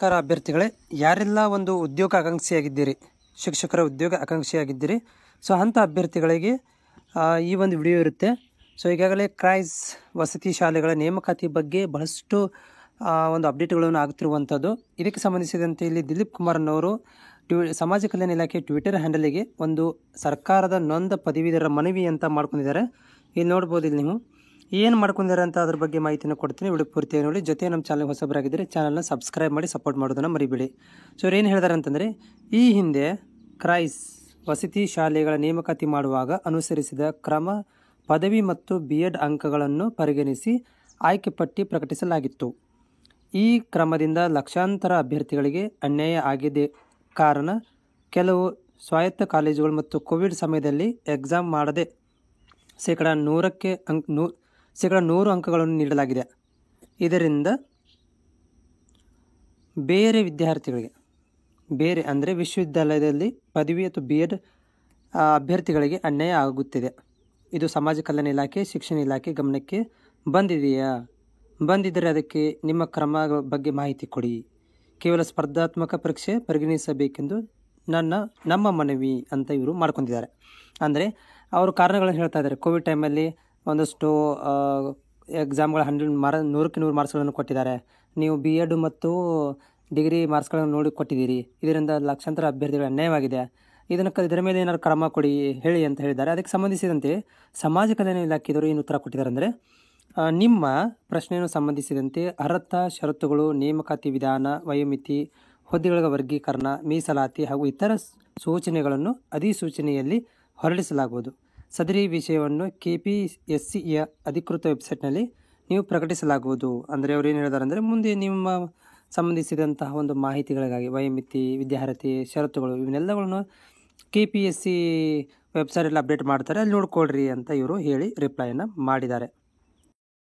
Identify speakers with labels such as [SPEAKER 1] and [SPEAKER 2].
[SPEAKER 1] ನಮಸ್ಕಾರ ಅಭ್ಯರ್ಥಿಗಳೇ, ಯಾರೆಲ್ಲ ಒಂದು ಉದ್ಯೋಗ ಆಕಾಂಕ್ಷಿಯಾಗಿದ್ದೀರಿ, ಶಿಕ್ಷಕರ ಉದ್ಯೋಗ ಆಕಾಂಕ್ಷಿಯಾಗಿದ್ದೀರಿ, ಸೊ ಅಂಥ ಅಭ್ಯರ್ಥಿಗಳಿಗೆ ಈ ಒಂದು ವಿಡಿಯೋ ಇರುತ್ತೆ. ಸೊ ಈಗಾಗಲೇ ಕ್ರೈಸ್ ವಸತಿ ಶಾಲೆಗಳ ನೇಮಕಾತಿ ಬಗ್ಗೆ ಬಹಳಷ್ಟು ಒಂದು ಅಪ್ಡೇಟ್ಗಳನ್ನು ಆಗುತ್ತಿರುವಂಥದ್ದು. ಇದಕ್ಕೆ ಸಂಬಂಧಿಸಿದಂತೆ ಇಲ್ಲಿ ದಿಲೀಪ್ ಕುಮಾರ್ನವರು ಸಮಾಜ ಕಲ್ಯಾಣ ಇಲಾಖೆ ಟ್ವಿಟರ್ ಹ್ಯಾಂಡಲಿಗೆ ಒಂದು ಸರ್ಕಾರದ ನೊಂದ ಪದವೀಧರ ಮನವಿ ಅಂತ ಮಾಡ್ಕೊಂಡಿದ್ದಾರೆ. ಇಲ್ಲಿ ನೋಡ್ಬೋದು, ಇಲ್ಲಿ ನೀವು ಏನು ಮಾಡ್ಕೊಂಡಿದ್ದಾರೆ ಅಂತ ಅದ್ರ ಬಗ್ಗೆ ಮಾಹಿತಿನ ಕೊಡ್ತೀನಿ. ವಿಡಿಯೋ ಪೂರ್ತಿಯಾಗಿ ನೋಡಿ. ಜೊತೆ ನಮ್ಮ ಚಾನಲ್ ಹೊಸಬರಾಗಿದ್ದರೆ ಚಾನಲ್ನ ಸಬ್ಸ್ಕ್ರೈಬ್ ಮಾಡಿ ಸಪೋರ್ಟ್ ಮಾಡೋದನ್ನು ಮರಿಬೇಡಿ. ಸೊ ಇವ್ರು ಏನು ಹೇಳಿದ್ದಾರೆ ಅಂತಂದರೆ, ಈ ಹಿಂದೆ ಕ್ರೈಸ್ ವಸತಿ ಶಾಲೆಗಳ ನೇಮಕಾತಿ ಮಾಡುವಾಗ ಅನುಸರಿಸಿದ ಕ್ರಮ ಪದವಿ ಮತ್ತು BEd ಅಂಕಗಳನ್ನು ಪರಿಗಣಿಸಿ ಆಯ್ಕೆ ಪಟ್ಟಿ ಪ್ರಕಟಿಸಲಾಗಿತ್ತು. ಈ ಕ್ರಮದಿಂದ ಲಕ್ಷಾಂತರ ಅಭ್ಯರ್ಥಿಗಳಿಗೆ ಅನ್ಯಾಯ ಆಗಿದೆ. ಕಾರಣ, ಕೆಲವು ಸ್ವಾಯತ್ತ ಕಾಲೇಜುಗಳು ಮತ್ತು ಕೋವಿಡ್ ಸಮಯದಲ್ಲಿ ಎಕ್ಸಾಮ್ ಮಾಡದೆ ಶೇಕಡ 100 ಅಂಕಗಳನ್ನು ನೀಡಲಾಗಿದೆ. ಇದರಿಂದ ಬೇರೆ ವಿದ್ಯಾರ್ಥಿಗಳಿಗೆ, ಬೇರೆ ಅಂದರೆ ವಿಶ್ವವಿದ್ಯಾಲಯದಲ್ಲಿ ಪದವಿ ಅಥವಾ BEd ಅಭ್ಯರ್ಥಿಗಳಿಗೆ ಅನ್ಯಾಯ ಆಗುತ್ತಿದೆ. ಇದು ಸಮಾಜ ಕಲ್ಯಾಣ ಇಲಾಖೆ, ಶಿಕ್ಷಣ ಇಲಾಖೆ ಗಮನಕ್ಕೆ ಬಂದಿದೆಯಾ? ಬಂದಿದ್ದರೆ ಅದಕ್ಕೆ ನಿಮ್ಮ ಕ್ರಮ ಬಗ್ಗೆ ಮಾಹಿತಿ ಕೊಡಿ. ಕೇವಲ ಸ್ಪರ್ಧಾತ್ಮಕ ಪರೀಕ್ಷೆ ಪರಿಗಣಿಸಬೇಕೆಂದು ನಮ್ಮ ಮನವಿ ಅಂತ ಇವರು ಮಾಡ್ಕೊಂಡಿದ್ದಾರೆ. ಅಂದರೆ ಅವರು ಕಾರಣಗಳನ್ನು ಹೇಳ್ತಾ ಇದ್ದಾರೆ. ಕೋವಿಡ್ ಟೈಮಲ್ಲಿ ಒಂದಷ್ಟು ಎಕ್ಸಾಮ್ಗಳ 100ಕ್ಕೆ 100 ಮಾರ್ಕ್ಸ್ಗಳನ್ನು ಕೊಟ್ಟಿದ್ದಾರೆ. ನೀವು BEd ಮತ್ತು ಡಿಗ್ರಿ ಮಾರ್ಕ್ಸ್ಗಳನ್ನು ನೋಡಿ ಕೊಟ್ಟಿದ್ದೀರಿ. ಇದರಿಂದ ಲಕ್ಷಾಂತರ ಅಭ್ಯರ್ಥಿಗಳ ಅನ್ಯಾಯವಾಗಿದೆ. ಇದರ ಮೇಲೆ ಏನಾದ್ರು ಕ್ರಮ ಕೊಡಿ ಹೇಳಿ ಅಂತ ಹೇಳಿದ್ದಾರೆ. ಅದಕ್ಕೆ ಸಂಬಂಧಿಸಿದಂತೆ ಸಮಾಜ ಕಲ್ಯಾಣ ಇಲಾಖೆಯವರು ಏನು ಉತ್ತರ ಕೊಟ್ಟಿದ್ದಾರೆ ಅಂದರೆ, ನಿಮ್ಮ ಪ್ರಶ್ನೆಯನ್ನು ಸಂಬಂಧಿಸಿದಂತೆ ಅರ್ಹತಾ ಷರತ್ತುಗಳು, ನೇಮಕಾತಿ ವಿಧಾನ, ವಯೋಮಿತಿ, ಹುದ್ದೆಗಳ ವರ್ಗೀಕರಣ, ಮೀಸಲಾತಿ ಹಾಗೂ ಇತರ ಸೂಚನೆಗಳನ್ನು ಅಧಿಸೂಚನೆಯಲ್ಲಿ ಹೊರಡಿಸಲಾಗುವುದು. ಸದರಿ ವಿಷಯವನ್ನು KPSCಯ ಅಧಿಕೃತ ವೆಬ್ಸೈಟ್ನಲ್ಲಿ ನೀವು ಪ್ರಕಟಿಸಲಾಗುವುದು. ಅಂದರೆ ಅವರು ಏನು ಹೇಳಿದ್ದಾರೆ ಅಂದರೆ, ಮುಂದೆ ನಿಮ್ಮ ಸಂಬಂಧಿಸಿದಂತಹ ಒಂದು ಮಾಹಿತಿಗಳಿಗಾಗಿ ವಯೋಮಿತಿ, ವಿದ್ಯಾರ್ಹತೆ, ಷರತ್ತುಗಳು ಇವನ್ನೆಲ್ಲಗಳನ್ನು KPSC ವೆಬ್ಸೈಟಲ್ಲಿ ಅಪ್ಡೇಟ್ ಮಾಡ್ತಾರೆ, ಅಲ್ಲಿ ನೋಡ್ಕೊಳ್ರಿ ಅಂತ ಇವರು ಹೇಳಿ ರಿಪ್ಲೈಯನ್ನು ಮಾಡಿದ್ದಾರೆ.